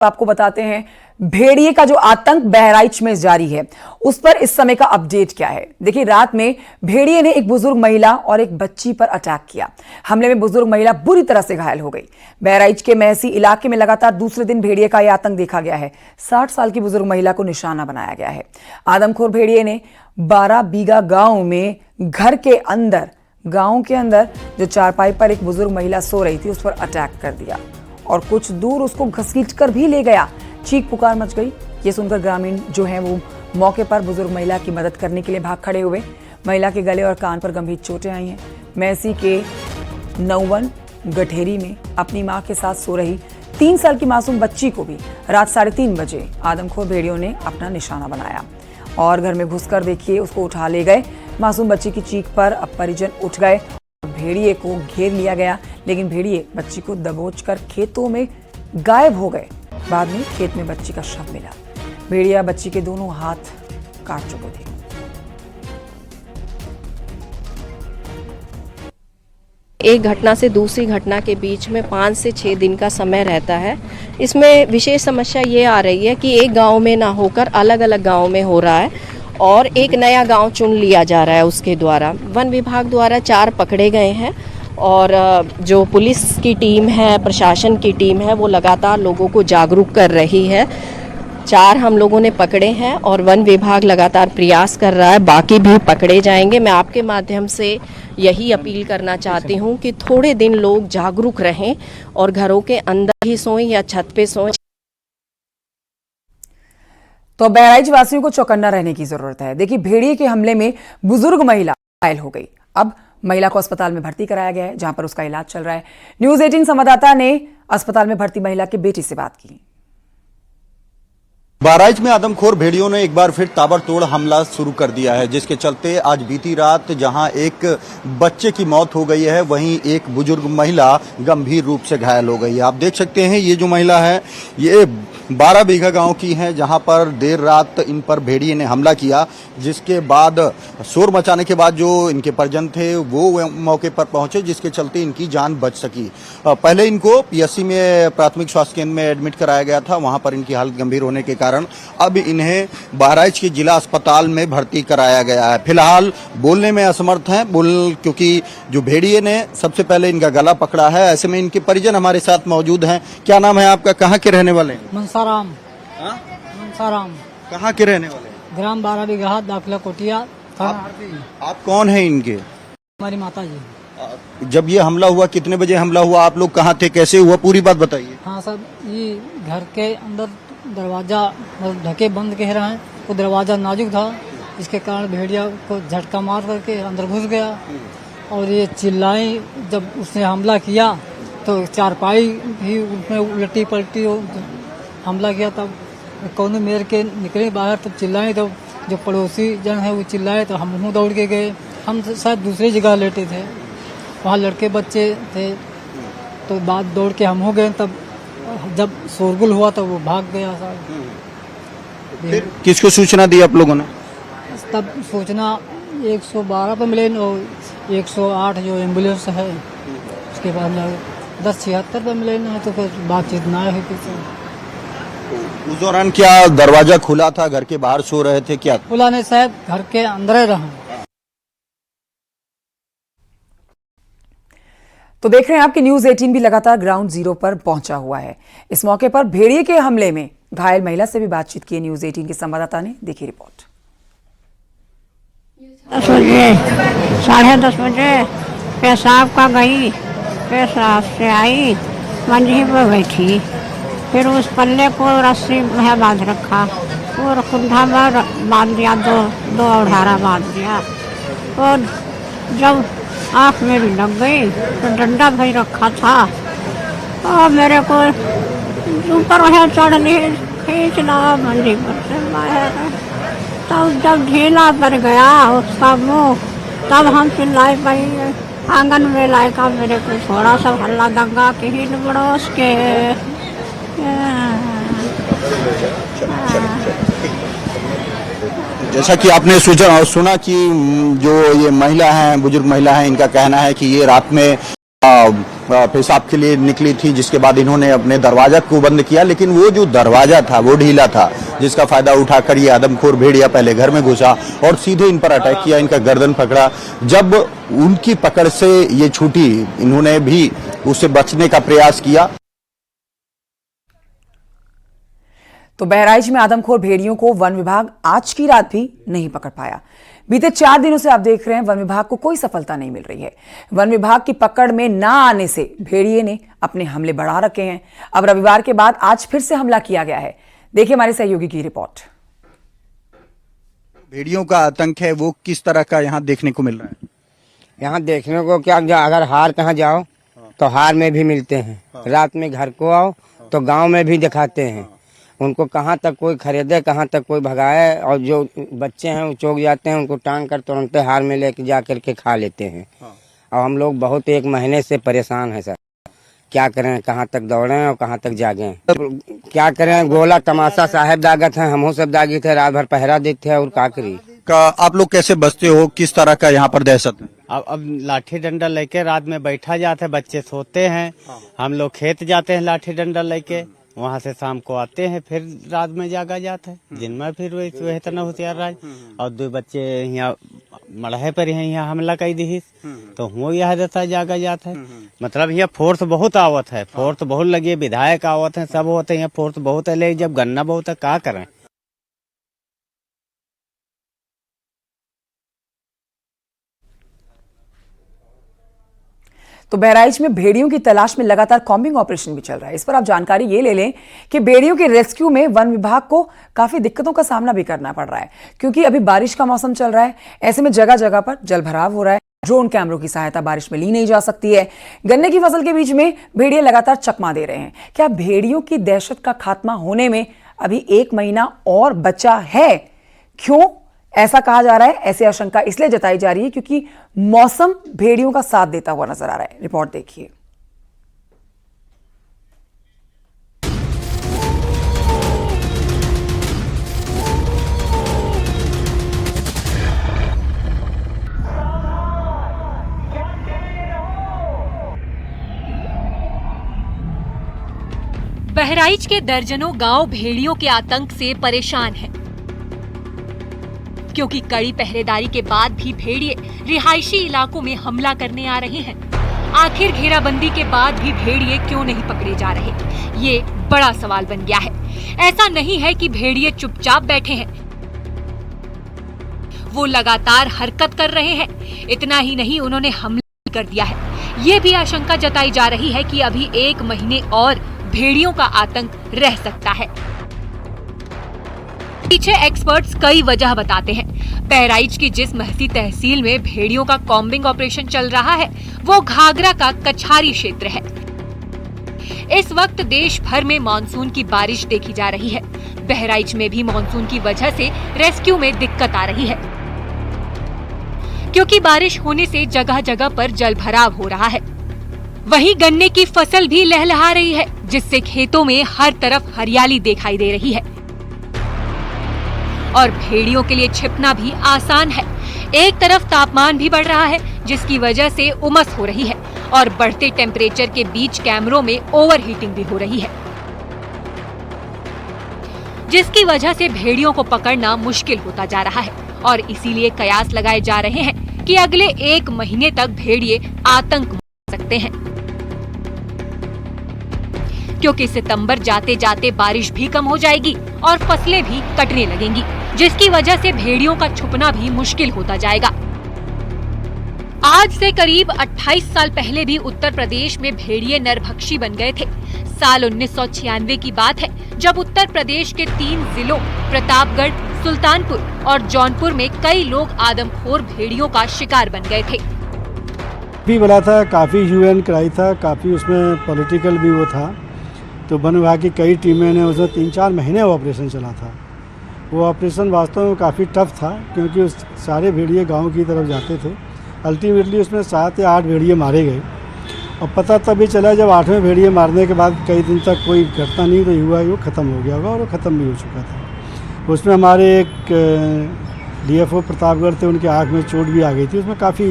आपको बताते हैं भेड़िए का जो आतंक बहराइच में जारी है उस पर इस समय का अपडेट क्या है। देखिए, रात में भेड़िए ने एक बुजुर्ग महिला और एक बच्ची पर अटैक किया। हमले में बुजुर्ग महिला बुरी तरह से घायल हो गई। बहराइच के महसी इलाके में लगातार दूसरे दिन भेड़िए का यह आतंक देखा गया है। 60 साल की बुजुर्ग महिला को निशाना बनाया गया है। आदमखोर भेड़िए ने 12 बीघा गांव में गांव के अंदर जो चारपाई पर एक बुजुर्ग महिला सो रही थी उस पर अटैक कर दिया और कुछ दूर उसको घसीट कर भी ले गया। चीख पुकार मच गई। ये सुनकर ग्रामीण जो हैं वो मौके पर बुजुर्ग महिला की मदद करने के लिए भाग खड़े हुए। महिला के गले और कान पर गंभीर चोटें आई हैं। मैसी के नौवन गठेरी में अपनी मां के साथ सो रही 3 साल की मासूम बच्ची को भी रात 3:30 बजे आदमखोर भेड़ियों ने अपना निशाना बनाया और घर में घुसकर देखिए उसको उठा ले गए। मासूम बच्ची की चीख पर अब परिजन उठ गए। भेड़िए को घेर लिया गया, लेकिन भेड़िए बच्ची को दबोचकर खेतों में गायब हो गए। बाद में खेत में बच्ची का शव मिला। भेड़िया बच्ची के दोनों हाथ काट चुके थे। एक घटना से दूसरी घटना के बीच में 5 से 6 दिन का समय रहता है। इसमें विशेष समस्या ये आ रही है कि एक गांव में ना होकर अलग अलग गांव में हो रहा है और एक नया गांव चुन लिया जा रहा है उसके द्वारा। वन विभाग द्वारा 4 पकड़े गए हैं और जो पुलिस की टीम है, प्रशासन की टीम है, वो लगातार लोगों को जागरूक कर रही है। 4 हम लोगों ने पकड़े हैं और वन विभाग लगातार प्रयास कर रहा है, बाकी भी पकड़े जाएंगे। मैं आपके माध्यम से यही अपील करना चाहती हूँ कि थोड़े दिन लोग जागरूक रहें और घरों के अंदर ही सोएं या छत पे सोएं। तो बहराइच वासियों को चौकन्ना रहने की जरूरत है। देखिए, भेड़िए के हमले में बुजुर्ग महिला घायल हो गई। अब महिला को अस्पताल में भर्ती कराया गया है, जहां पर उसका इलाज चल रहा है। न्यूज़ 18 संवाददाता ने अस्पताल में भर्ती महिला के बेटी से बात की। बहराइच में आदमखोर भेड़ियों ने एक बार फिर ताबड़तोड़ हमला शुरू कर दिया है, जिसके चलते आज बीती रात जहां एक बच्चे की मौत हो गई है, वहीं एक बुजुर्ग महिला गंभीर रूप से घायल हो गई है। आप देख सकते हैं ये जो महिला है ये 12 बीघा गांव की है, जहां पर देर रात इन पर भेड़िए ने हमला किया, जिसके बाद शोर मचाने के बाद जो इनके परिजन थे वो मौके पर पहुंचे, जिसके चलते इनकी जान बच सकी। पहले इनको पीएचसी में प्राथमिक स्वास्थ्य केंद्र में एडमिट कराया गया था, वहां पर इनकी हालत गंभीर होने के कारण अब इन्हें बहराइच के जिला अस्पताल में भर्ती कराया गया है। फिलहाल बोलने में असमर्थ हैं, क्योंकि जो भेड़िए ने सबसे पहले इनका गला पकड़ा है। ऐसे में इनके परिजन हमारे साथ मौजूद हैं। क्या नाम है आपका, कहाँ के रहने वाले हैं? मनसाराम। कहाँ के रहने वाले हैं? ग्राम 12 बीघा, दाखिला कोटिया। आप कौन हैं इनके? हमारी माता जी। जब ये हमला हुआ कितने बजे हमला हुआ, आप लोग कहाँ थे, कैसे हुआ, पूरी बात बताइए। हाँ सर, ये घर के अंदर दरवाजा ढके बंद कह रहे हैं, वो दरवाजा नाजुक था, इसके कारण भेड़िया को झटका मार करके अंदर घुस गया और ये चिल्लाई। जब उसने हमला किया तो चारपाई भी उसमें उलटी पलटी हमला किया। तब कौन मेर के निकले बाहर, तब चिल्लाए, तो जो पड़ोसी जन है वो चिल्लाए, तो हम दौड़ के गए। हम शायद दूसरी जगह लेटे थे, वहाँ लड़के बच्चे थे, तो बाद दौड़ के हम हो गए। तब जब शोरगुल हुआ तो वो भाग गया सर। किसको सूचना दी आप लोगों ने? तब सूचना 112 पर मिले और 108 जो एम्बुलेंस है उसके बाद 1076 पर मिले ना, तो फिर बातचीत ना हुई पीछे। उस दौरान क्या दरवाजा खुला था, घर के बाहर सो रहे थे क्या? खुला नहीं साहब, घर के अंदर रहा। तो देख रहे हैं आपकी न्यूज़ 18 भी लगातार ग्राउंड जीरो पर पहुंचा हुआ है। इस मौके पर भेड़िए के हमले में घायल महिला से भी बातचीत की न्यूज़ 18 के संवाददाता ने। देखिए रिपोर्ट। 10 बजे, 10:30 बजे पेशाब का गई, पेशाब से आई, मंजी पर बैठी, फिर उस पल्ले को रस्सी में बांध रखा और कुंधा में बांध दिया, दो औढ़ारा बांध दिया और जब आँख में भी लग गई तो डंडा भी रखा था और मेरे को ऊपर वह चढ़ने खींचना मंडी पर से बाहर। तब जब ढीला पर गया उसका मुंह, तब हम चिल्लाई पाई, आंगन में लायका मेरे को थोड़ा सा हल्ला दंगा के हिल बड़ोस के। जैसा कि आपने सुना कि जो ये महिला है, बुजुर्ग महिला है, इनका कहना है कि ये रात में पेशाब के लिए निकली थी, जिसके बाद इन्होंने अपने दरवाजा को बंद किया, लेकिन वो जो दरवाजा था वो ढीला था, जिसका फायदा उठाकर ये आदमखोर भेड़िया पहले घर में घुसा और सीधे इन पर अटैक किया, इनका गर्दन पकड़ा। जब उनकी पकड़ से ये छूटी, इन्होंने भी उससे बचने का प्रयास किया। तो बहराइच में आदमखोर भेड़ियों को वन विभाग आज की रात भी नहीं पकड़ पाया। बीते 4 दिनों से आप देख रहे हैं वन विभाग को कोई सफलता नहीं मिल रही है। वन विभाग की पकड़ में ना आने से भेड़िए ने अपने हमले बढ़ा रखे हैं। अब रविवार के बाद आज फिर से हमला किया गया है। देखिए हमारे सहयोगी की रिपोर्ट। भेड़ियों का आतंक है वो किस तरह का यहाँ देखने को मिल रहा है? यहाँ देखने को क्या, अगर हार कहाँ जाओ तो हार में भी मिलते हैं, रात में घर को आओ तो गांव में भी दिखाते हैं। उनको कहाँ तक कोई खरीदे, कहाँ तक कोई भगाए, और जो बच्चे हैं वो चौक जाते हैं, उनको टांग कर तुरंत हार में लेके जा करके खा लेते हैं। और हम लोग बहुत 1 महीने से परेशान हैं सर। क्या करें, कहाँ तक दौड़ें और कहाँ तक जागें, क्या करें। गोला तमाशा साहेब दागत हैं, हमहू सब दागी थे, रात भर पहरा देते हैं और का करी। आप लोग कैसे बचते हो, किस तरह का यहाँ पर दहशत है? अब लाठी डंडा लेके रात में बैठा जाता है, बच्चे सोते हैं, हम लोग खेत जाते हैं लाठी डंडा लेके, वहाँ से शाम को आते हैं, फिर रात में जागा जाता है। दिन में फिर वही इतना होशियार राज और 2 बच्चे यहाँ मड़हे पर यहाँ हमला कर दी, तो हुआ यह रहता जागा जाता है। मतलब यहाँ फोर्स बहुत आवत है, फोर्स बहुत लगी है, विधायक आवत है, सब होते हैं, यहाँ फोर्स बहुत है, लेकिन जब गन्ना बहुत है क्या करें। तो बहराइच में भेड़ियों की तलाश में लगातार कॉम्बिंग ऑपरेशन भी चल रहा है। इस पर आप जानकारी ये ले लें कि भेड़ियों के रेस्क्यू में वन विभाग को काफी दिक्कतों का सामना भी करना पड़ रहा है, क्योंकि अभी बारिश का मौसम चल रहा है। ऐसे में जगह जगह पर जलभराव हो रहा है। ड्रोन कैमरों की सहायता बारिश में ली नहीं जा सकती है। गन्ने की फसल के बीच में भेड़िए लगातार चकमा दे रहे हैं। क्या भेड़ियों की दहशत का खात्मा होने में अभी 1 महीना और बचा है? क्यों ऐसा कहा जा रहा है? ऐसी आशंका इसलिए जताई जा रही है क्योंकि मौसम भेड़ियों का साथ देता हुआ नजर आ रहा है। रिपोर्ट देखिए। बहराइच के दर्जनों गांव भेड़ियों के आतंक से परेशान हैं, क्योंकि कड़ी पहरेदारी के बाद भी भेड़िए रिहायशी इलाकों में हमला करने आ रहे हैं। आखिर घेराबंदी के बाद भी भेड़िए क्यों नहीं पकड़े जा रहे, ये बड़ा सवाल बन गया है। ऐसा नहीं है कि भेड़िए चुपचाप बैठे हैं, वो लगातार हरकत कर रहे हैं। इतना ही नहीं, उन्होंने हमला कर दिया है। ये भी आशंका जताई जा रही है कि अभी 1 महीने और भेड़ियों का आतंक रह सकता है। पीछे एक्सपर्ट्स कई वजह बताते हैं। बहराइच की जिस महसी तहसील में भेड़ियों का कॉम्बिंग ऑपरेशन चल रहा है, वो घाघरा का कछारी क्षेत्र है। इस वक्त देश भर में मानसून की बारिश देखी जा रही है। बहराइच में भी मानसून की वजह से रेस्क्यू में दिक्कत आ रही है, क्योंकि बारिश होने से जगह जगह पर जलभराव हो रहा है। वहीं गन्ने की फसल भी लहलहा रही है, जिससे खेतों में हर तरफ हरियाली दिखाई दे रही है और भेड़ियों के लिए छिपना भी आसान है। एक तरफ तापमान भी बढ़ रहा है, जिसकी वजह से उमस हो रही है और बढ़ते टेम्परेचर के बीच कैमरों में ओवरहीटिंग भी हो रही है, जिसकी वजह से भेड़ियों को पकड़ना मुश्किल होता जा रहा है। और इसीलिए कयास लगाए जा रहे हैं कि अगले 1 महीने तक भेड़िए आतंक में सकते हैं, क्योंकि सितंबर जाते जाते बारिश भी कम हो जाएगी और फसलें भी कटने लगेंगी, जिसकी वजह से भेड़ियों का छुपना भी मुश्किल होता जाएगा। आज से करीब 28 साल पहले भी उत्तर प्रदेश में भेड़िए नरभक्षी बन गए थे। साल 1996 की बात है, जब उत्तर प्रदेश के 3 जिलों प्रतापगढ़, सुल्तानपुर और जौनपुर में कई लोग आदमखोर भेड़ियों का शिकार बन गए थे। भी बड़ा था, काफ़ी ह्यू एंड क्राई था, काफ़ी उसमें पॉलिटिकल भी वो था। तो वन विभाग की कई टीमें ने उसमें 3-4 महीने वो ऑपरेशन चला था। वो ऑपरेशन वास्तव में काफ़ी टफ था, क्योंकि उस सारे भेड़िए गांव की तरफ जाते थे। अल्टीमेटली उसमें 7 या 8 भेड़िए मारे गए और पता तभी चला जब 8वें भेड़िए मारने के बाद कई दिन तक कोई घटना नहीं रही हुआ, वो ख़त्म हो गया होगा और वो ख़त्म भी हो चुका था। उसमें हमारे एक डीएफओ प्रतापगढ़ थे, उनके आँख में चोट भी आ गई थी। उसमें काफ़ी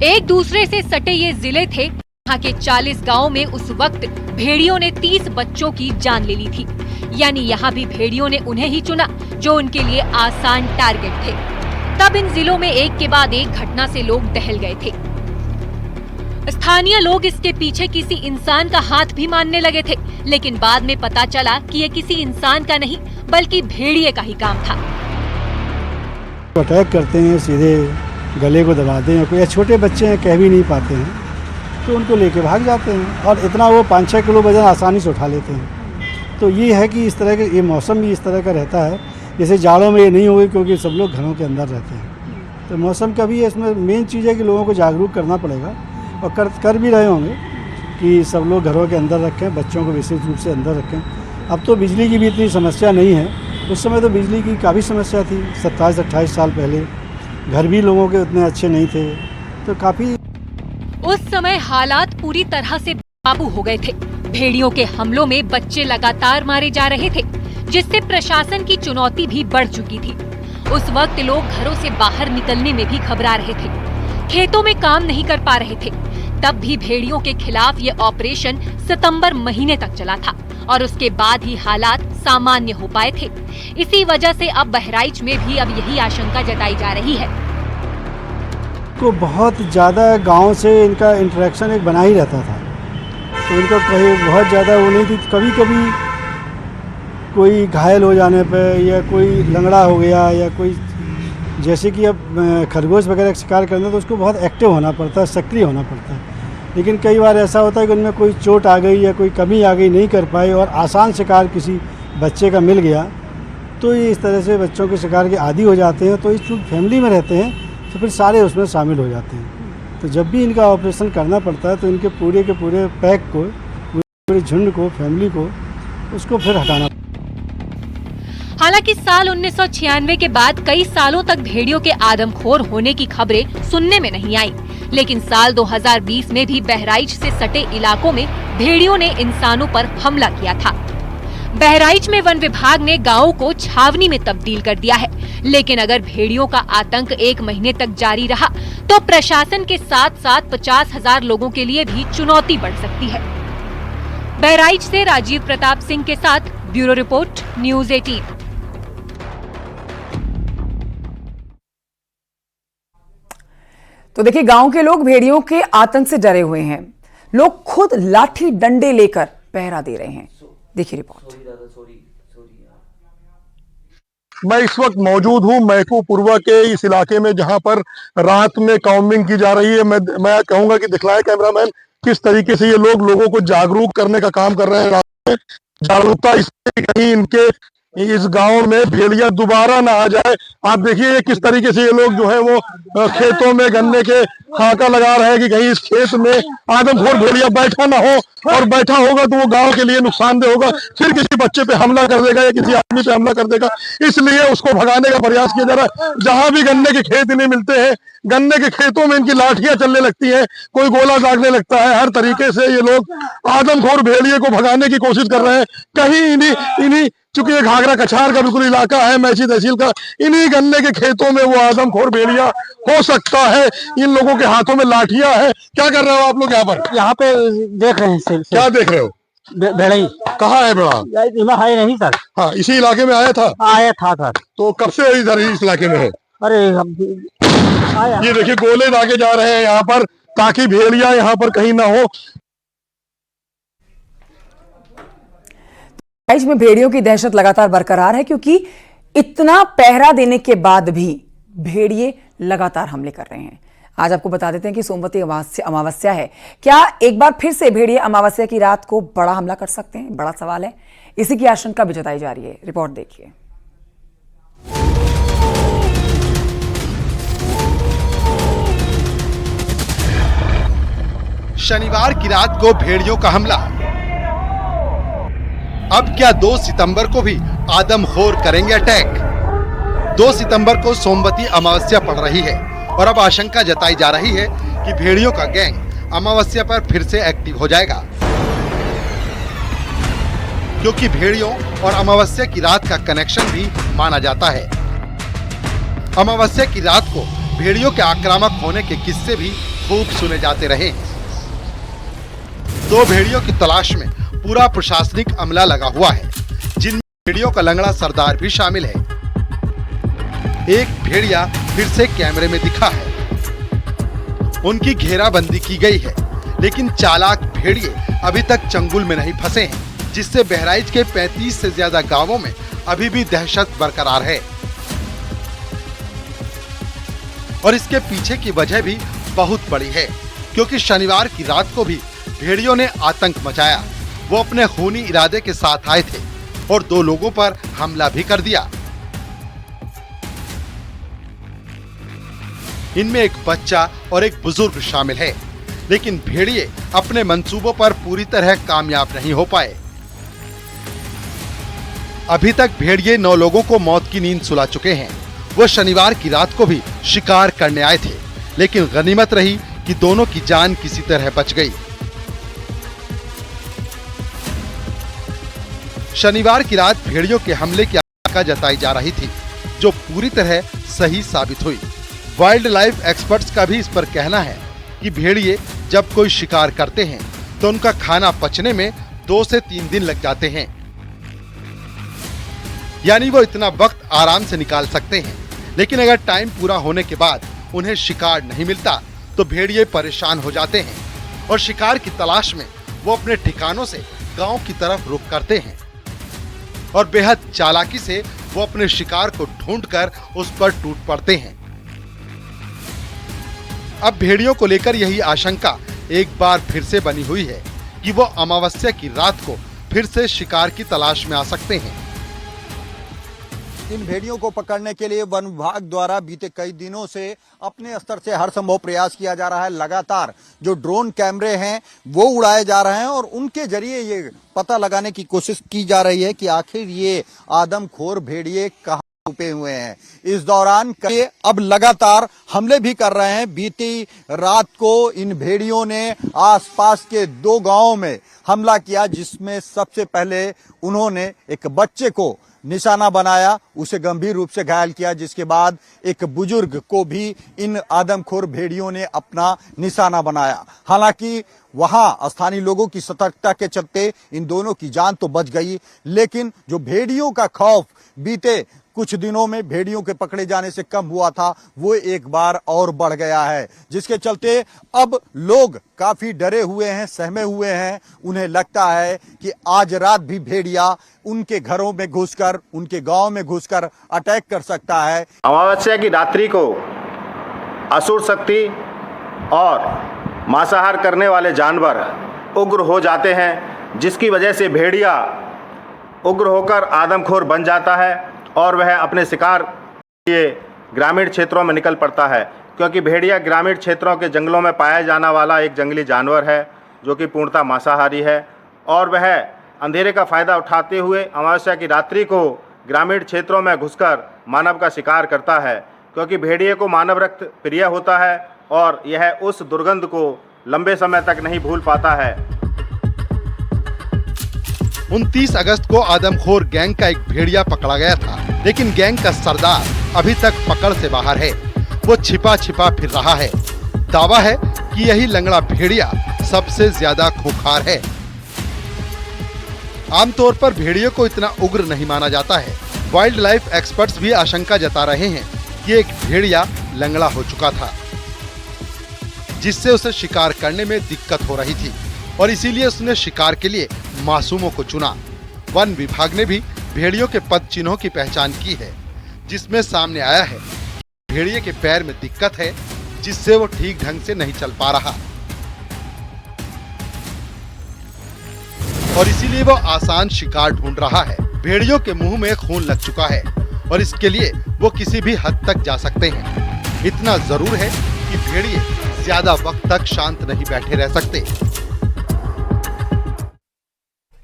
एक दूसरे से सटे ये जिले थे, यहाँ के 40 गांव में उस वक्त भेड़ियों ने 30 बच्चों की जान ले ली थी। यानी यहाँ भी भेड़ियों ने उन्हें ही चुना जो उनके लिए आसान टारगेट थे। तब इन जिलों में एक के बाद एक घटना से लोग दहल गए थे। स्थानीय लोग इसके पीछे किसी इंसान का हाथ भी मानने लगे थे, लेकिन बाद में पता चला कि ये किसी इंसान का नहीं बल्कि भेड़िए का ही काम था। अटैक करते हैं, सीधे गले को दबाते हैं। कोई छोटे बच्चे हैं, कह भी नहीं पाते हैं, तो उनको लेके भाग जाते हैं और इतना वो 5-6 किलो वजन आसानी से उठा लेते हैं। तो ये है कि इस तरह के ये मौसम भी इस तरह का रहता है। जैसे जाड़ों में ये नहीं होगी क्योंकि सब लोग घरों के अंदर रहते हैं। तो मौसम का भी है, इसमें मेन चीज़ है कि लोगों को जागरूक करना पड़ेगा और कर भी रहे होंगे कि सब लोग घरों के अंदर रखें, बच्चों को विशेष रूप से अंदर रखें। अब तो बिजली की भी इतनी समस्या नहीं है, उस समय तो बिजली की काफ़ी समस्या थी। 27-28 साल पहले घर भी लोगों के उतने अच्छे नहीं थे, तो काफ़ी उस समय हालात पूरी तरह से बेकाबू हो गए थे। भेड़ियों के हमलों में बच्चे लगातार मारे जा रहे थे, जिससे प्रशासन की चुनौती भी बढ़ चुकी थी। उस वक्त लोग घरों से बाहर निकलने में भी घबरा रहे थे, खेतों में काम नहीं कर पा रहे थे। तब भी भेड़ियों के खिलाफ ये ऑपरेशन सितंबर महीने तक चला था और उसके बाद ही हालात सामान्य हो पाए थे। इसी वजह से अब बहराइच में भी अब यही आशंका जताई जा रही है। को बहुत ज़्यादा गांव से इनका इंटरेक्शन एक बना ही रहता था, तो इनका कहीं बहुत ज़्यादा वो नहीं थी। कभी कभी कोई घायल हो जाने पे या कोई लंगड़ा हो गया या कोई, जैसे कि अब खरगोश वगैरह का शिकार करना तो उसको बहुत एक्टिव होना पड़ता है, सक्रिय होना पड़ता है। लेकिन कई बार ऐसा होता है कि उनमें कोई चोट आ गई या कोई कमी आ गई, नहीं कर पाए और आसान शिकार किसी बच्चे का मिल गया, तो ये इस तरह से बच्चों के शिकार के आदी हो जाते हैं। तो इस चूँकि फैमिली में रहते हैं तो फिर सारे उसमें शामिल हो जाते हैं। तो जब भी इनका ऑपरेशन करना पड़ता है तो इनके पूरे के पूरे पैक को, पूरे झुंड को, फैमिली को, उसको फिर हटाना। हालांकि साल 1996 के बाद कई सालों तक भेड़ियों के आदमखोर होने की खबरें सुनने में नहीं आई, लेकिन साल 2020 में भी बहराइच से सटे इलाकों में भेड़ियों ने इंसानों पर हमला किया था। बहराइच में वन विभाग ने गांवों को छावनी में तब्दील कर दिया है, लेकिन अगर भेड़ियों का आतंक 1 महीने तक जारी रहा तो प्रशासन के साथ साथ 50,000 लोगों के लिए भी चुनौती बढ़ सकती है। बहराइच से राजीव प्रताप सिंह के साथ ब्यूरो रिपोर्ट, न्यूज़ 18। तो देखिए, गांव के लोग भेड़ियों के आतंक से डरे हुए हैं। लोग खुद लाठी डंडे लेकर पहरा दे रहे हैं। देखिए रिपोर्ट। मैं इस वक्त मौजूद हूं मैकूपुरवा के इस इलाके में, जहां पर रात में काउंटिंग की जा रही है। मैं कहूंगा कि दिखलाए कैमरामैन किस तरीके से ये लोगों को जागरूक करने का काम कर रहे हैं। रात में जागरूकता इससे कहीं इनके इस गांव में भेड़िया दोबारा ना आ जाए। आप देखिए किस तरीके से ये लोग जो है वो खेतों में गन्ने के खाका लगा रहे हैं कि कहीं इस खेत में आदमखोर भेड़िया बैठा ना हो, और बैठा होगा तो वो गांव के लिए नुकसानदेह होगा। फिर किसी बच्चे पे हमला कर देगा या किसी आदमी पे हमला कर देगा, इसलिए उसको भगाने का प्रयास किया जा रहा है। जहां भी गन्ने के खेत इन्हें मिलते हैं, गन्ने के खेतों में इनकी लाठियां चलने लगती है, कोई गोला दागने लगता है। हर तरीके से ये लोग आदमखोर भेड़िए को भगाने की कोशिश कर रहे हैं। कहीं इन्हीं चूंकि ये घाघरा कछार का बिल्कुल इलाका है, मैची तहसील का, इन्हीं गन्ने के खेतों में वो आदमखोर भेड़िया हो सकता है। इन लोगों के हाथों में लाठियां हैं। क्या कर रहे हो आप लोग यहाँ पर? यहाँ पे देख रहे हैं। क्या देख रहे हो? भेड़ई कहाँ है भेड़ा? है नहीं सर। हाँ, इसी इलाके में आया था? आया था सर। तो कब से इधर इस इलाके में है? अरे ये देखिए गोले दागे जा रहे हैं यहाँ पर, ताकि भेड़िया यहाँ पर कहीं ना हो। बहराइच में भेड़ियों की दहशत लगातार बरकरार है, क्योंकि इतना पहरा देने के बाद भी भेड़िए लगातार हमले कर रहे हैं। आज आपको बता देते हैं कि सोमवती अमावस्या है। क्या एक बार फिर से भेड़िए अमावस्या की रात को बड़ा हमला कर सकते हैं? बड़ा सवाल है। इसी की आशंका भी जताई जा रही है। रिपोर्ट देखिए। शनिवार की रात को भेड़ियों का हमला। अब क्या 2 सितंबर को भी आदमखोर करेंगे अटैक? 2 सितंबर को सोमवती अमावस्या पड़ रही है और अब आशंका जताई जा रही है कि भेड़ियों का गैंग अमावस्या पर फिर से एक्टिव हो जाएगा, क्योंकि भेड़ियों और अमावस्या की रात का कनेक्शन भी माना जाता है। अमावस्या की रात को भेड़ियों के आक्रामक होने के किस्से भी खूब सुने जाते रहे। 2 भेड़ियों की तलाश में पूरा प्रशासनिक अमला लगा हुआ है, जिनमें भेड़ियों का लंगड़ा सरदार भी शामिल है। एक भेड़िया फिर से कैमरे में दिखा है। उनकी घेराबंदी की गई है, लेकिन चालाक भेड़िए अभी तक चंगुल में नहीं फंसे हैं, जिससे बहराइच के 35 से ज्यादा गांवों में अभी भी दहशत बरकरार है। और इसके पीछे की वजह भी बहुत बड़ी है, क्योंकि शनिवार की रात को भी भेड़ियों ने आतंक मचाया। वो अपने खूनी इरादे के साथ आए थे और 2 लोगों पर हमला भी कर दिया। इनमें एक बच्चा और एक बुजुर्ग शामिल है, लेकिन भेड़िए अपने मंसूबों पर पूरी तरह कामयाब नहीं हो पाए। अभी तक भेड़िए 9 लोगों को मौत की नींद सुला चुके हैं। वो शनिवार की रात को भी शिकार करने आए थे, लेकिन गनीमत रही कि दोनों की जान किसी तरह बच गई। शनिवार की रात भेड़ियों के हमले की आशंका जताई जा रही थी, जो पूरी तरह सही साबित हुई। वाइल्ड लाइफ एक्सपर्ट्स का भी इस पर कहना है कि भेड़िए जब कोई शिकार करते हैं तो उनका खाना पचने में 2 से 3 दिन लग जाते हैं, यानी वो इतना वक्त आराम से निकाल सकते हैं। लेकिन अगर टाइम पूरा होने के बाद उन्हें शिकार नहीं मिलता तो भेड़िए परेशान हो जाते हैं और शिकार की तलाश में वो अपने ठिकानों से गांव की तरफ रुख करते हैं और बेहद चालाकी से वो अपने शिकार को ढूंढकर उस पर टूट पड़ते हैं। अब भेड़ियों को लेकर यही आशंका एक बार फिर से बनी हुई है कि वो अमावस्या की रात को फिर से शिकार की तलाश में आ सकते हैं। इन भेड़ियों को पकड़ने के लिए वन विभाग द्वारा बीते कई दिनों से अपने स्तर से हर संभव प्रयास किया जा रहा है। लगातार जो ड्रोन कैमरे हैं वो उड़ाए जा रहे हैं और उनके जरिए ये पता लगाने की कोशिश की जा रही है कि आखिर ये आदमखोर भेड़िए कहाँ छुपे हुए हैं। इस दौरान अब लगातार हमले भी कर रहे हैं। बीती रात को इन भेड़ियों ने आसपास के 2 गांवों में हमला किया, जिसमें सबसे पहले उन्होंने एक बच्चे को निशाना बनाया, उसे गंभीर रूप से घायल किया, जिसके बाद एक बुजुर्ग को भी इन आदमखोर भेड़ियों ने अपना निशाना बनाया। हालांकि वहां स्थानीय लोगों की सतर्कता के चलते इन दोनों की जान तो बच गई, लेकिन जो भेड़ियों का खौफ बीते कुछ दिनों में भेड़ियों के पकड़े जाने से कम हुआ था, वो एक बार और बढ़ गया है, जिसके चलते अब लोग काफी डरे हुए हैं, सहमे हुए हैं। उन्हें लगता है कि आज रात भी भेड़िया उनके घरों में घुसकर, उनके गांव में घुसकर अटैक कर सकता है। अमावस्या की रात्रि को असुर शक्ति और मांसाहार करने वाले जानवर उग्र हो जाते हैं, जिसकी वजह से भेड़िया उग्र होकर आदमखोर बन जाता है और वह अपने शिकार के लिए ग्रामीण क्षेत्रों में निकल पड़ता है, क्योंकि भेड़िया ग्रामीण क्षेत्रों के जंगलों में पाया जाने वाला एक जंगली जानवर है, जो कि पूर्णतः मांसाहारी है। और वह अंधेरे का फ़ायदा उठाते हुए अमावस्या की रात्रि को ग्रामीण क्षेत्रों में घुसकर मानव का शिकार करता है, क्योंकि भेड़िए को मानव रक्त प्रिय होता है और यह उस दुर्गंध को लंबे समय तक नहीं भूल पाता है। 29 अगस्त को आदमखोर गैंग का एक भेड़िया पकड़ा गया था, लेकिन गैंग का सरदार अभी तक पकड़ से बाहर है। वो छिपा छिपा फिर रहा है। दावा है कि यही लंगड़ा भेड़िया सबसे ज्यादा खूंखार है। आमतौर पर भेड़ियों को इतना उग्र नहीं माना जाता है। वाइल्ड लाइफ एक्सपर्ट्स भी आशंका जता रहे हैं कि एक भेड़िया लंगड़ा हो चुका था, जिससे उसे शिकार करने में दिक्कत हो रही थी और इसीलिए उसने शिकार के लिए मासूमों को चुना। वन विभाग ने भी भेड़ियों के पद चिन्हों की पहचान की है, जिसमें सामने आया है कि भेड़िए के पैर में दिक्कत है, जिससे वो ठीक ढंग से नहीं चल पा रहा और इसीलिए वो आसान शिकार ढूंढ रहा है। भेड़ियों के मुंह में खून लग चुका है और इसके लिए वो किसी भी हद तक जा सकते हैं। इतना जरूर है कि भेड़िए ज्यादा वक्त तक शांत नहीं बैठे रह सकते।